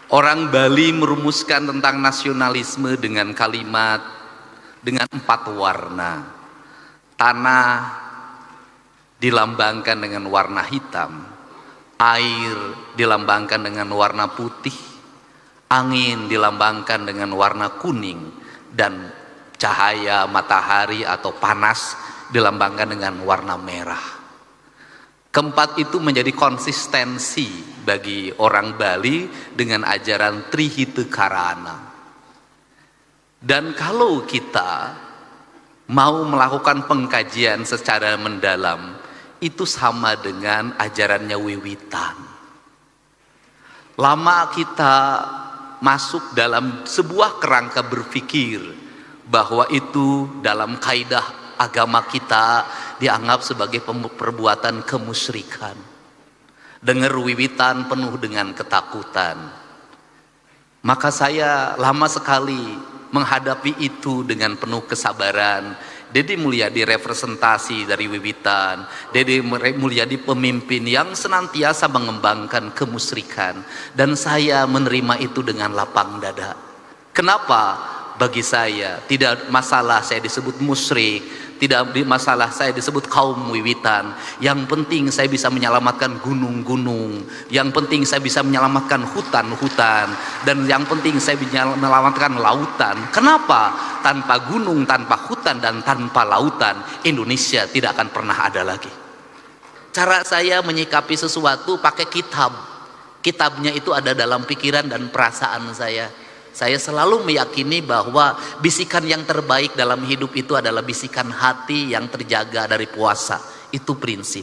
Orang Bali merumuskan tentang nasionalisme dengan kalimat dengan 4 warna. Tanah dilambangkan dengan warna hitam, air dilambangkan dengan warna putih, angin dilambangkan dengan warna kuning, dan cahaya matahari atau panas dilambangkan dengan warna merah. Keempat itu menjadi konsistensi bagi orang Bali dengan ajaran Trihita Karana. Dan kalau kita mau melakukan pengkajian secara mendalam, itu sama dengan ajarannya Wiwitan. Lama kita masuk dalam sebuah kerangka berpikir bahwa itu dalam kaidah agama kita dianggap sebagai perbuatan kemusyrikan. Dengar Wiwitan penuh dengan ketakutan. Maka saya lama sekali menghadapi itu dengan penuh kesabaran. Deddy Mulyadi representasi dari Wiwitan. Deddy Mulyadi pemimpin yang senantiasa mengembangkan kemusyrikan, dan saya menerima itu dengan lapang dada. Kenapa? Bagi saya tidak masalah saya disebut musyrik, tidak masalah saya disebut kaum Wiwitan. Yang penting saya bisa menyelamatkan gunung-gunung, yang penting saya bisa menyelamatkan hutan-hutan, dan yang penting saya bisa menyelamatkan lautan. Kenapa? Tanpa gunung, tanpa hutan, dan tanpa lautan, Indonesia tidak akan pernah ada lagi. Cara saya menyikapi sesuatu pakai kitab. Kitabnya itu ada dalam pikiran dan perasaan saya. Saya selalu meyakini bahwa bisikan yang terbaik dalam hidup itu adalah bisikan hati yang terjaga dari puasa. Itu prinsip.